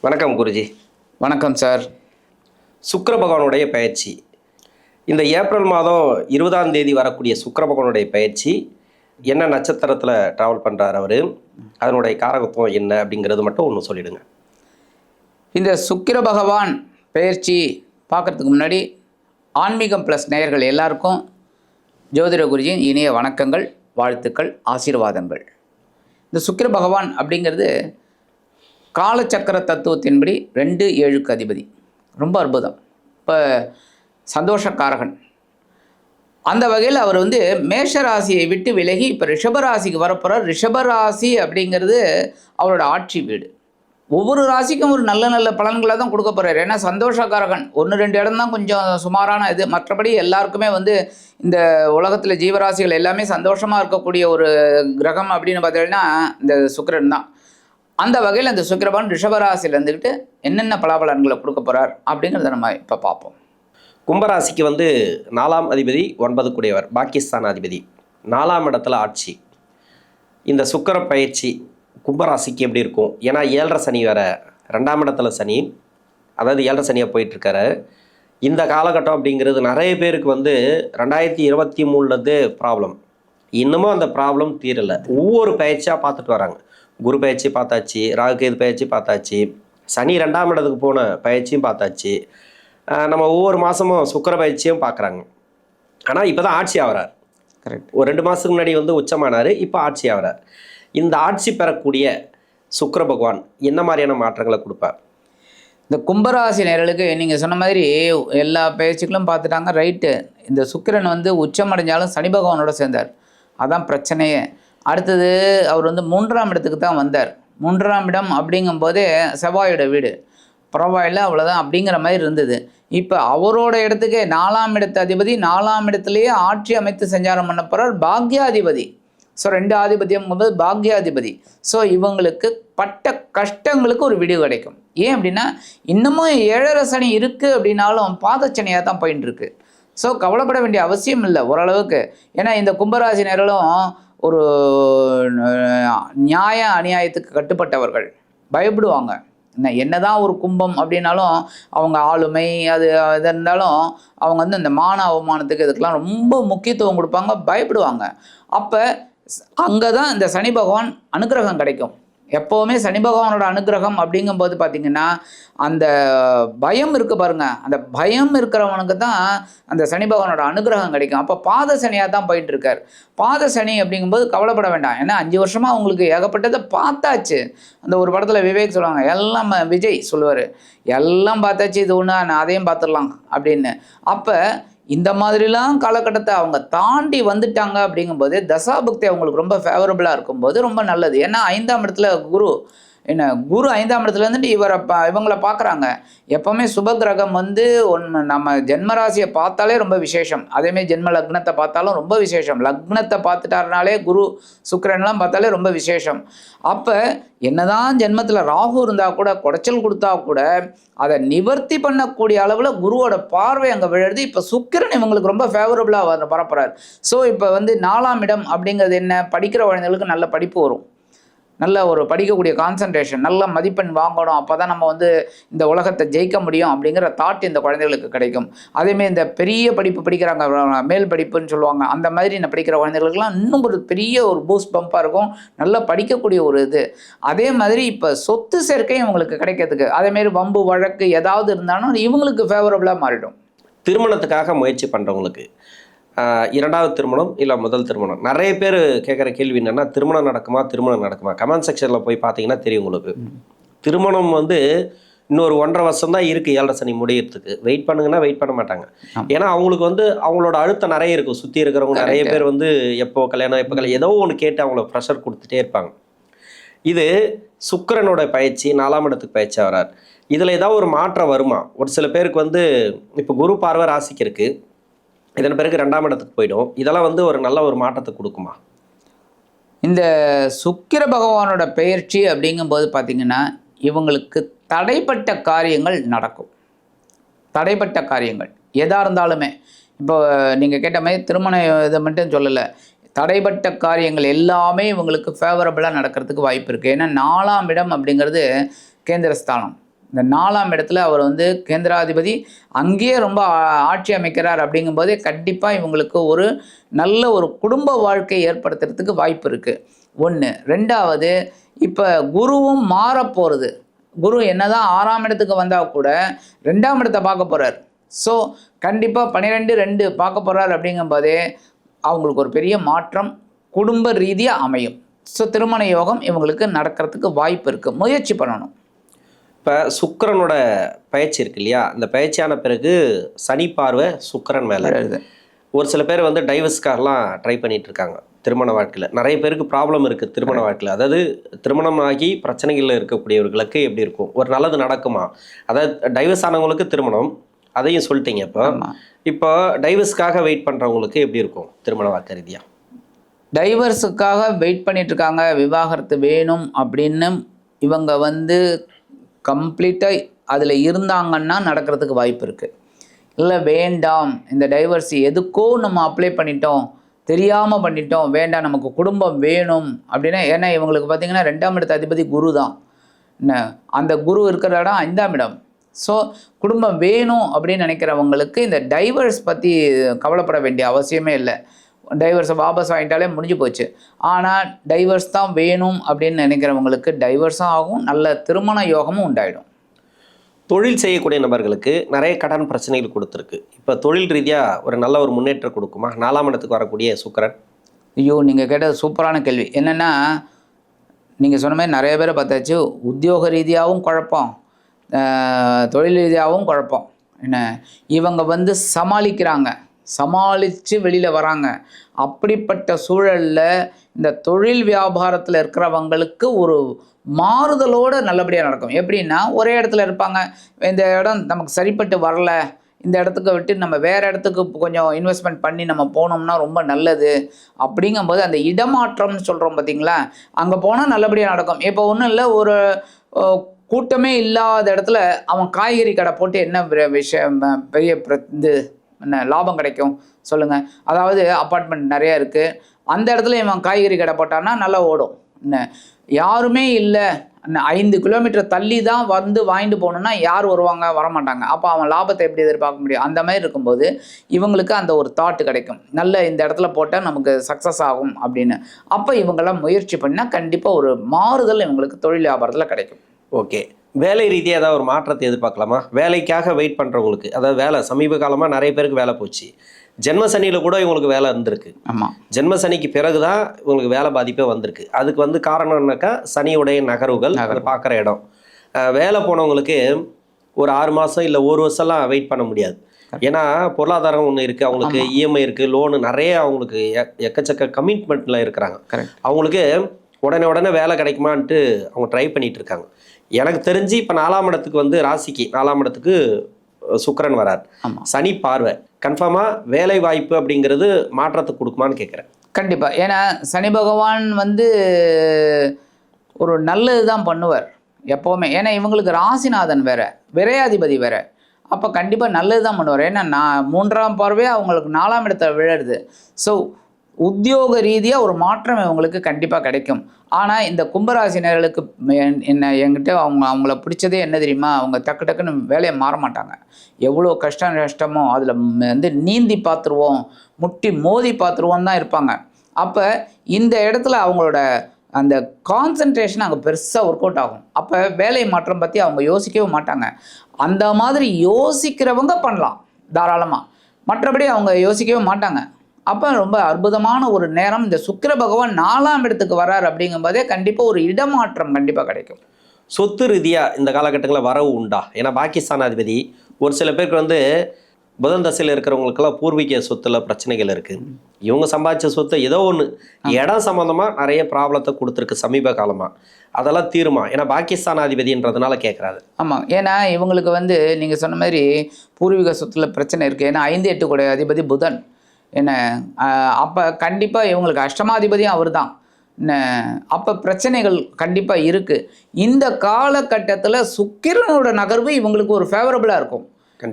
வணக்கம் குருஜி. வணக்கம் சார். சுக்கிர பகவானுடைய பயிற்சி இந்த ஏப்ரல் மாதம் 20ஆம் தேதி வரக்கூடிய சுக்கிர பகவானுடைய பயிற்சி என்ன நட்சத்திரத்தில் ட்ராவல் பண்ணுறாரு அவர், அதனுடைய காரகத்துவம் என்ன அப்படிங்கிறது மட்டும் ஒன்று சொல்லிடுங்க. இந்த சுக்கிர பகவான் பயிற்சி பார்க்குறதுக்கு முன்னாடி ஆன்மீகம் ப்ளஸ் நேயர்கள் எல்லாருக்கும் ஜோதிட குருஜியின் இனிய வணக்கங்கள், வாழ்த்துக்கள், ஆசீர்வாதங்கள். இந்த சுக்கிர பகவான் அப்படிங்கிறது காலச்சக்கர தத்துவத்தின்படி 2-7க்கு அதிபதி. ரொம்ப அற்புதம். இப்போ சந்தோஷக்காரகன். அந்த வகையில் அவர் மேஷராசியை விட்டு விலகி இப்போ ரிஷபராசிக்கு வரப்போகிறார். ரிஷபராசி அப்படிங்கிறது அவரோட ஆட்சி வீடு. ஒவ்வொரு ராசிக்கும் ஒரு நல்ல நல்ல பலன்களை தான் கொடுக்க போகிறார். ஏன்னா சந்தோஷக்காரகன் 1-2 இடம் தான் கொஞ்சம் சுமாரான இது. மற்றபடி எல்லாருக்குமே இந்த உலகத்தில் ஜீவராசிகள் எல்லாமே சந்தோஷமாக இருக்கக்கூடிய ஒரு கிரகம் அப்படின்னு பார்த்தீங்கன்னா இந்த சுக்கிரன் தான். அந்த வகையில் அந்த சுக்கிரபகவான் ரிஷபராசியில் இருந்துக்கிட்டு என்னென்ன பலாபலன்களை கொடுக்க போகிறார் அப்படிங்கிறத நம்ம இப்போ பார்ப்போம். கும்பராசிக்கு 4ஆம் அதிபதி 9 கூடியவர், பாகிஸ்தான் அதிபதி, 4ஆம் இடத்துல ஆட்சி. இந்த சுக்கிர பயிற்சி கும்பராசிக்கு எப்படி இருக்கும்? ஏன்னா 7.5 சனி வேறு, 2ஆம் இடத்துல சனி, அதாவது 7.5 சனியாக போயிட்டுருக்காரு. இந்த காலகட்டம் அப்படிங்கிறது நிறைய பேருக்கு 2023 ப்ராப்ளம். இன்னமும் அந்த ப்ராப்ளம் தீரலை. ஒவ்வொரு பயிற்சியாக பார்த்துட்டு வராங்க. குரு பயிற்சி பார்த்தாச்சு, ராகுகேது பயிற்சி பார்த்தாச்சு, சனி 2ஆம் இடத்துக்கு போன பயிற்சியும் பார்த்தாச்சு, நம்ம ஒவ்வொரு மாதமும் சுக்கிர பயிற்சியும் பார்க்குறாங்க. ஆனால் இப்போ தான் ஆட்சி ஆகிறார். கரெக்ட். ஒரு 2 மாதத்துக்கு முன்னாடி உச்சமானார், இப்போ ஆட்சி ஆகிறார். இந்த ஆட்சி பெறக்கூடிய சுக்கிர பகவான் என்ன மாதிரியான மாற்றங்களை கொடுப்பார்? இந்த கும்பராசி நேயர்களுக்கு நீங்கள் சொன்ன மாதிரி எல்லா பயிற்சிகளும் பார்த்துட்டாங்க. ரைட்டு. இந்த சுக்கிரன் உச்சமடைஞ்சாலும் சனி பகவானோட சேர்ந்தார். அதான் பிரச்சனையே. அடுத்தது அவர் 3ஆம் இடத்துக்கு தான் வந்தார். 3ஆம் இடம் அப்படிங்கும்போதே செவ்வாயோட வீடு. பரவாயில்ல, அவ்வளோதான் அப்படிங்கிற மாதிரி இருந்தது. இப்போ அவரோட இடத்துக்கு 4ஆம் இடத்து அதிபதி 4ஆம் இடத்துலையே ஆட்சி அமைத்து சஞ்சாரம் பண்ண போகிறார். பாக்யாதிபதி. ஸோ 2 ஆதிபத்தியம் போது பாக்யாதிபதி. ஸோ இவங்களுக்கு பட்ட கஷ்டங்களுக்கு ஒரு விடிவு கிடைக்கும். ஏன் அப்படின்னா இன்னமும் 7.5 சனி இருக்குது அப்படின்னாலும் பாதச்சனியாக தான் போயின்னு இருக்கு. ஸோ கவலைப்பட வேண்டிய அவசியம் இல்லை ஓரளவுக்கு. ஏன்னா இந்த கும்பராசினர்களும் ஒரு நியாய அநியாயத்துக்கு கட்டுப்பட்டவர்கள். பயப்படுவாங்க. என்னதான் ஒரு கும்பம் அப்படின்னாலும் அவங்க ஆளுமை அது இது இருந்தாலும் அவங்க இந்த மான அவமானத்துக்கு இதுக்கெல்லாம் ரொம்ப முக்கியத்துவம் கொடுப்பாங்க, பயப்படுவாங்க. அப்போ அங்கே தான் இந்த சனி பகவான் அனுக்கிரகம் கிடைக்கும். எப்போவுமே சனி பகவானோட அனுக்கிரகம் அப்படிங்கும்போது பார்த்திங்கன்னா அந்த பயம் இருக்குது பாருங்கள், அந்த பயம் இருக்கிறவனுக்கு தான் அந்த சனி பகவானோட அனுக்கிரகம் கிடைக்கும். அப்போ பாத சனியாக தான் போயிட்டுருக்கார். பாத சனி அப்படிங்கும்போது கவலைப்பட வேண்டாம். ஏன்னா 5 வருஷமாக அவங்களுக்கு ஏகப்பட்டதை பார்த்தாச்சு. அந்த ஒரு படத்தில் விவேக் சொல்லுவாங்க, எல்லாம் விஜய் சொல்லுவார், எல்லாம் பார்த்தாச்சு, இது ஒன்று அதையும் பார்த்துடலாம் அப்படின்னு. அப்போ இந்த மாதிரிலாம் காலகட்டத்தை அவங்க தாண்டி வந்துட்டாங்க அப்படிங்கும்போது தசாபக்தி அவங்களுக்கு ரொம்ப ஃபேவரபுளாக இருக்கும்போது ரொம்ப நல்லது. ஏன்னா 5ஆம் இடத்துல குரு, குரு 5ஆம் இடத்துல இவங்களை பார்க்குறாங்க. எப்போவுமே சுப கிரகம் நம்ம ஜென்மராசியை பார்த்தாலே ரொம்ப விசேஷம். அதேமாதிரி ஜென்ம லக்னத்தை பார்த்தாலும் ரொம்ப விசேஷம். லக்னத்தை பார்த்துட்டாருனாலே குரு சுக்கிரன்லாம் பார்த்தாலே ரொம்ப விசேஷம். அப்போ என்னதான் ஜென்மத்தில் ராகு இருந்தால் கூட, குடைச்சல் கொடுத்தா கூட அதை நிவர்த்தி பண்ணக்கூடிய அளவில் குருவோட பார்வை அங்கே விழுது. இப்போ சுக்கிரன் இவங்களுக்கு ரொம்ப ஃபேவரபுளாக பரப்புறாரு. ஸோ இப்போ 4ஆம் இடம் அப்படிங்கிறது என்ன? படிக்கிற குழந்தைங்களுக்கு நல்ல படிப்பு வரும், நல்ல ஒரு படிக்கக்கூடிய கான்சன்ட்ரேஷன், நல்ல மதிப்பெண் வாங்கணும், அப்போ தான் நம்ம இந்த உலகத்தை ஜெயிக்க முடியும் அப்படிங்கிற தாட் இந்த குழந்தைகளுக்கு கிடைக்கும். அதேமாதிரி இந்த பெரிய படிப்பு படிக்கிறாங்க, மேல் படிப்புன்னு சொல்லுவாங்க, அந்த மாதிரி நான் படிக்கிற குழந்தைகளுக்கெல்லாம் இன்னும் ஒரு பெரிய ஒரு பூஸ்ட் பம்பாக இருக்கும், நல்லா படிக்கக்கூடிய ஒரு இது. அதே மாதிரி இப்போ சொத்து சேர்க்கையும் இவங்களுக்கு கிடைக்கிறதுக்கு, அதேமாரி வம்பு வழக்கு ஏதாவது இருந்தாலும் இவங்களுக்கு ஃபேவரபுளாக மாறிடும். திருமணத்துக்காக முயற்சி பண்ணுறவங்களுக்கு 2வது திருமணம் இல்லை முதல் திருமணம், நிறைய பேர் கேட்குற கேள்வி என்னென்னா திருமணம் நடக்குமா? கமெண்ட் செக்ஷனில் போய் பார்த்தீங்கன்னா தெரியும் உங்களுக்கு. திருமணம் இன்னொரு 1.5 வருஷம் தான் இருக்குது 7.5 சனி முடியறதுக்கு. வெயிட் பண்ணுங்கன்னா வெயிட் பண்ண மாட்டாங்க. ஏன்னா அவங்களுக்கு அவங்களோட அழுத்தம் நிறைய இருக்கும். சுற்றி இருக்கிறவங்க நிறைய பேர் எப்போ கல்யாணம் ஏதோ ஒன்று கேட்டு அவங்கள ப்ரெஷர் கொடுத்துட்டே இருப்பாங்க. இது சுக்கிரனோட பயிற்சி 4ஆம் இடத்துக்கு பயிற்சி வரார். இதில் ஏதாவது ஒரு மாற்றம் வருமா? ஒரு சில பேருக்கு இப்போ குரு பார்வை ராசிக்கு இருக்குது, இதன் பிறகு 2ஆம் இடத்துக்கு போயிடும். இதெல்லாம் ஒரு நல்ல ஒரு மாற்றத்தை கொடுக்குமா? இந்த சுக்கிர பகவானோட பயிற்சி அப்படிங்கும்போது பார்த்திங்கன்னா இவங்களுக்கு தடைப்பட்ட காரியங்கள் நடக்கும். தடைப்பட்ட காரியங்கள் எதாக இருந்தாலுமே, இப்போ நீங்கள் கேட்ட மாதிரி திருமண இதை மட்டும் சொல்லலை, தடைப்பட்ட காரியங்கள் எல்லாமே இவங்களுக்கு ஃபேவரபுளாக நடக்கிறதுக்கு வாய்ப்பு இருக்குது. ஏன்னா 4ஆம் இடம் அப்படிங்கிறது கேந்திரஸ்தானம். இந்த 4ஆம் இடத்துல அவர் வந்து கேந்திராதிபதி அங்கேயே ரொம்ப ஆட்சி அமைக்கிறார் அப்படிங்கும்போதே கண்டிப்பாக இவங்களுக்கு ஒரு நல்ல ஒரு குடும்ப வாழ்க்கை ஏற்படுத்துறதுக்கு வாய்ப்பு இருக்குது. ஒன்று. ரெண்டாவது, இப்போ குருவும் மாறப்போகிறது. குரு என்னதான் 6ஆம் இடத்துக்கு வந்தால் கூட 2ஆம் இடத்தை பார்க்க போகிறார். ஸோ கண்டிப்பாக 12-2 பார்க்க போகிறார் அப்படிங்கும்போதே அவங்களுக்கு ஒரு பெரிய மாற்றம் குடும்ப ரீதியாக அமையும். ஸோ திருமண யோகம் இவங்களுக்கு நடக்கிறதுக்கு வாய்ப்பு இருக்குது. முயற்சி பண்ணணும். இப்போ சுக்கிரனோட பயிற்சி இருக்கு இல்லையா, அந்த பயிற்சியான பிறகு சனி பார்வை சுக்கிரன் மேலே. ஒரு சில பேர் வந்து டைவர்ஸ்க்காகலாம் ட்ரை பண்ணிட்டு இருக்காங்க திருமண வாழ்க்கையில். நிறைய பேருக்கு ப்ராப்ளம் இருக்குது திருமண வாழ்க்கையில். அதாவது திருமணமாகி பிரச்சனைகளில் இருக்கக்கூடியவர்களுக்கு எப்படி இருக்கும், ஒரு நல்லது நடக்குமா? அதாவது டைவர்ஸ் ஆனவங்களுக்கு திருமணம், அதையும் சொல்லிட்டீங்க. இப்போ டைவர்ஸ்க்காக வெயிட் பண்ணுறவங்களுக்கு எப்படி இருக்கும் திருமண வாழ்க்கை ரீதியாக? டைவர்ஸுக்காக வெயிட் பண்ணிட்டு இருக்காங்க, விவாகரத்து வேணும் அப்படின்னு இவங்க வந்து கம்ப்ளீட்டாக அதில் இருந்தாங்கன்னா நடக்கிறதுக்கு வாய்ப்பு இருக்குது. இல்லை வேண்டாம், இந்த டைவர்ஸ் எதுக்கோ நம்ம அப்ளை பண்ணிட்டோம், தெரியாமல் பண்ணிட்டோம், வேண்டாம் நமக்கு குடும்பம் வேணும் அப்படின்னா, ஏன்னா இவங்களுக்கு பார்த்திங்கன்னா 2ஆம் இடத்து அதிபதி குரு தான். என்ன அந்த குரு இருக்கிற இடம் 5ஆம் இடம். ஸோ குடும்பம் வேணும் அப்படின்னு நினைக்கிறவங்களுக்கு இந்த டைவர்ஸ் பற்றி கவலைப்பட வேண்டிய அவசியமே இல்லை. டைவர்ஸை வாபஸ் வாங்கிட்டாலே முடிஞ்சு போச்சு. ஆனால் டைவர்ஸ் தான் வேணும் அப்படின்னு நினைக்கிறவங்களுக்கு டைவர்ஸும் ஆகும், நல்ல திருமண யோகமும் உண்டாயிடும். தொழில் செய்யக்கூடிய நபர்களுக்கு நிறைய கடன் பிரச்சனைகள் கொடுத்துருக்கு. இப்போ தொழில் ரீதியாக ஒரு நல்ல ஒரு முன்னேற்றம் கொடுக்குமா 4ஆம் இடத்துக்கு வரக்கூடிய சுக்கிரன்? ஐயோ, நீங்கள் கேட்டது சூப்பரான கேள்வி. என்னென்னா நீங்கள் சொன்ன மாதிரி நிறைய பேரை பார்த்தாச்சு, உத்தியோக ரீதியாகவும் குழப்பம், தொழில் ரீதியாகவும் குழப்பம். என்ன இவங்க வந்து சமாளிக்கிறாங்க, சமாளித்து வெளியில் வராங்க. அப்படிப்பட்ட சூழலில் இந்த தொழில் வியாபாரத்தில் இருக்கிறவங்களுக்கு ஒரு மாறுதலோடு நல்லபடியாக நடக்கும். எப்படின்னா, ஒரே இடத்துல இருப்பாங்க, இந்த இடம் நமக்கு சரிப்பட்டு வரல, இந்த இடத்துக்கு விட்டு நம்ம வேறு இடத்துக்கு கொஞ்சம் இன்வெஸ்ட்மெண்ட் பண்ணி நம்ம போனோம்னா ரொம்ப நல்லது அப்படிங்கும்போது அந்த இடமாற்றம்னு சொல்கிறோம் பார்த்தீங்களா, அங்கே போனால் நல்லபடியாக நடக்கும். இப்போ ஒன்றும் இல்லை, ஒரு கூட்டமே இல்லாத இடத்துல அவன் காய்கறி கடை போட்டு என்ன விஷயம் பெரிய இது என்ன லாபம் கிடைக்கும் சொல்லுங்கள்? அதாவது அப்பார்ட்மெண்ட் நிறையா இருக்குது, அந்த இடத்துல இவன் காய்கறி கடை போட்டான்னா நல்லா ஓடும். என்ன யாருமே இல்லை, 5 கிலோமீட்டர் தள்ளி தான் வந்து வாங்கிட்டு போகணுன்னா யார் வருவாங்க? வரமாட்டாங்க. அப்போ அவன் லாபத்தை எப்படி எதிர்பார்க்க முடியும்? அந்த மாதிரி இருக்கும்போது இவங்களுக்கு அந்த ஒரு தாட்டு கிடைக்கும், நல்ல இந்த இடத்துல போட்டால் நமக்கு சக்ஸஸ் ஆகும் அப்படின்னு. அப்போ இவங்கெல்லாம் முயற்சி பண்ணால் கண்டிப்பாக ஒரு மாறுதல் இவங்களுக்கு தொழில் வியாபாரத்தில் கிடைக்கும். ஓகே, வேலை ரீதியாக ஏதாவது ஒரு மாற்றத்தை எதிர்பார்க்கலாமா? வேலைக்காக வெயிட் பண்ணுறவங்களுக்கு, அதாவது வேலை சமீப காலமாக நிறைய பேருக்கு வேலை போச்சு, ஜென்ம சனியில் கூட இவங்களுக்கு வேலை இருந்திருக்கு. ஆமாம், ஜென்ம சனிக்கு பிறகு தான் இவங்களுக்கு வேலை பாதிப்பே வந்திருக்கு. அதுக்கு வந்து காரணம் என்னக்கா, சனியுடைய நகர்வுகள், அதை பார்க்குற இடம். வேலை போனவங்களுக்கு ஒரு 6 மாதம் இல்லை 1 வருஷம்லாம் வெயிட் பண்ண முடியாது. ஏன்னா பொருளாதாரம் ஒன்று இருக்குது, அவங்களுக்கு இஎம்ஐ இருக்குது, லோனு நிறைய, அவங்களுக்கு எக்கச்சக்க கமிட்மெண்ட்டில் இருக்கிறாங்க. அவங்களுக்கு உடனே வேலை கிடைக்குமான்ட்டு அவங்க ட்ரை பண்ணிகிட்டு இருக்காங்க. எனக்கு தெரிஞ்சு இப்போ 4ஆம் இடத்துக்கு வந்து ராசிக்கு 4ஆம் இடத்துக்கு சுக்கிரன் வரார், சனி பார்வை, கன்ஃபார்மாக வேலை வாய்ப்பு அப்படிங்கிறது மாற்றத்தை கொடுக்குமான்னு கேட்குறேன். கண்டிப்பாக. ஏன்னா சனி பகவான் வந்து ஒரு நல்லது தான் பண்ணுவார் எப்போவுமே. ஏன்னா இவங்களுக்கு ராசிநாதன் வேறு, விரையாதிபதி வேறு. அப்போ கண்டிப்பாக நல்லது தான் பண்ணுவார். ஏன்னா 3ஆம் பார்வையாக அவங்களுக்கு 4ஆம் இடத்துல விழுறது. ஸோ உத்தியோக ரீதியாக ஒரு மாற்றம் இவங்களுக்கு கண்டிப்பாக கிடைக்கும். ஆனால் இந்த கும்பராசினர்களுக்கு என்கிட்ட அவங்கள பிடிச்சதே என்ன தெரியுமா, அவங்க டக்குன்னு வேலையை மாற மாட்டாங்க. எவ்வளோ நஷ்டமோ அதில் வந்து நீந்தி பார்த்துருவோம், முட்டி மோதி பார்த்துருவோம் தான் இருப்பாங்க. அப்போ இந்த இடத்துல அவங்களோட அந்த கான்சன்ட்ரேஷன் அங்கே பெருசாக ஒர்க் அவுட் ஆகும். அப்போ வேலை மாற்றம் பற்றி அவங்க யோசிக்கவே மாட்டாங்க. அந்த மாதிரி யோசிக்கிறவங்க பண்ணலாம் தாராளமாக, மற்றபடி அவங்க யோசிக்கவே மாட்டாங்க. அப்போ ரொம்ப அற்புதமான ஒரு நேரம். இந்த சுக்கிர பகவான் 4ஆம் இடத்துக்கு வரார் அப்படிங்கும்போதே கண்டிப்பாக ஒரு இடமாற்றம் கண்டிப்பாக கிடைக்கும். சொத்து ரீதியாக இந்த காலகட்டங்களில் வரவு உண்டா? ஏன்னா பாகிஸ்தானாதிபதி ஒரு சில பேருக்கு வந்து புதன் தசையில் இருக்கிறவங்களுக்கெல்லாம் பூர்வீக சொத்துல பிரச்சனைகள் இருக்குது. இவங்க சம்பாதிச்ச சொத்து ஏதோ ஒன்று இடம் சம்மந்தமாக நிறைய ப்ராப்ளத்தை கொடுத்துருக்கு சமீப காலமாக. அதெல்லாம் தீருமா? ஏன்னா பாகிஸ்தானாதிபதின்றதுனால கேட்குறாரு. ஆமாம், ஏன்னா இவங்களுக்கு வந்து நீங்கள் சொன்ன மாதிரி பூர்வீக சொத்துல பிரச்சனை இருக்குது. ஏன்னா 5-8 கூட அதிபதி புதன். என்ன அப்போ கண்டிப்பாக இவங்களுக்கு அஷ்டமாதிபதியும் அவர் தான். அப்போ பிரச்சனைகள் கண்டிப்பாக இருக்குது. இந்த காலகட்டத்தில் சுக்கிரனோட நகர்வு இவங்களுக்கு ஒரு ஃபேவரபுளாக இருக்கும்.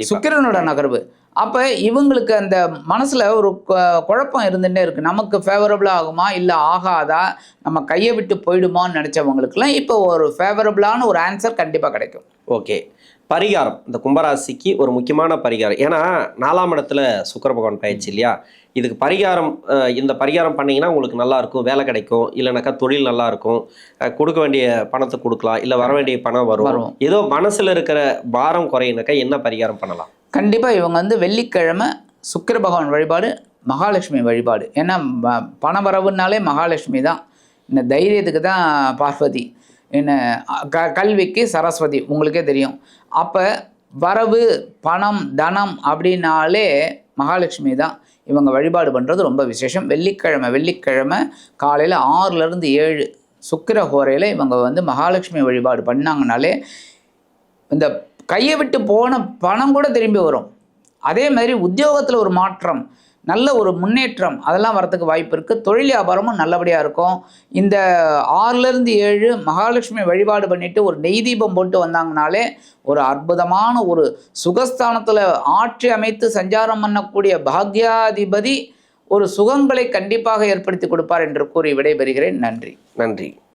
சுக்கிரனோட நகர்வு அப்போ இவங்களுக்கு அந்த மனசில் ஒரு குழப்பம் இருந்துகிட்டே இருக்குது. நமக்கு ஃபேவரபுளாக ஆகுமா இல்லை ஆகாதா, நம்ம கையை விட்டு போயிடுமான்னு நினச்சவங்களுக்குலாம் இப்போ ஒரு ஃபேவரபுளான ஒரு ஆன்சர் கண்டிப்பாக கிடைக்கும். ஓகே. பரிகாரம், இந்த கும்பராசிக்கு ஒரு முக்கியமான பரிகாரம். ஏன்னா 4ஆம் இடத்துல சுக்கிர பகவான் பயிற்சி இல்லையா? இதுக்கு பரிகாரம், இந்த பரிகாரம் பண்ணிங்கன்னா உங்களுக்கு நல்லாயிருக்கும், வேலை கிடைக்கும், இல்லைனாக்கா தொழில் நல்லாயிருக்கும், கொடுக்க வேண்டிய பணத்தை கொடுக்கலாம், இல்லை வர வேண்டிய பணம் வரும். ஏதோ மனசில் இருக்கிற பாரம் குறையினாக்கா என்ன பரிகாரம் பண்ணலாம்? கண்டிப்பாக இவங்க வந்து வெள்ளிக்கிழமை சுக்கிர பகவான் வழிபாடு, மகாலட்சுமி வழிபாடு. ஏன்னா பண வரவுனாலே மகாலட்சுமி தான். இந்த தைரியத்துக்கு தான் பார்வதி, என்ன கல்விக்கு சரஸ்வதி, உங்களுக்கே தெரியும். அப்போ வரவு பணம் தனம் அப்படின்னாலே மகாலட்சுமி தான். இவங்க வழிபாடு பண்ணுறது ரொம்ப விசேஷம். வெள்ளிக்கிழமை காலையில் 6லேருந்து 7 சுக்கிர ஹோரையில் இவங்க வந்து மகாலட்சுமி வழிபாடு பண்ணாங்கனாலே இந்த கையை விட்டு போன பணம் கூட திரும்பி வரும். அதே மாதிரி உத்தியோகத்தில் ஒரு மாற்றம், நல்ல ஒரு முன்னேற்றம், அதெல்லாம் வரத்துக்கு வாய்ப்பு இருக்குது. தொழில் வியாபாரமும் நல்லபடியாக இருக்கும். இந்த 6லேருந்து 7 மகாலட்சுமி வழிபாடு பண்ணிவிட்டு ஒரு நெய் தீபம் போட்டு வந்தாங்கனாலே ஒரு அற்புதமான ஒரு சுகஸ்தானத்தில் ஆட்சி அமைத்து சஞ்சாரம் பண்ணக்கூடிய பாக்யாதிபதி ஒரு சுகங்களை கண்டிப்பாக ஏற்படுத்தி கொடுப்பார் என்று கூறி விடைபெறுகிறேன். நன்றி. நன்றி.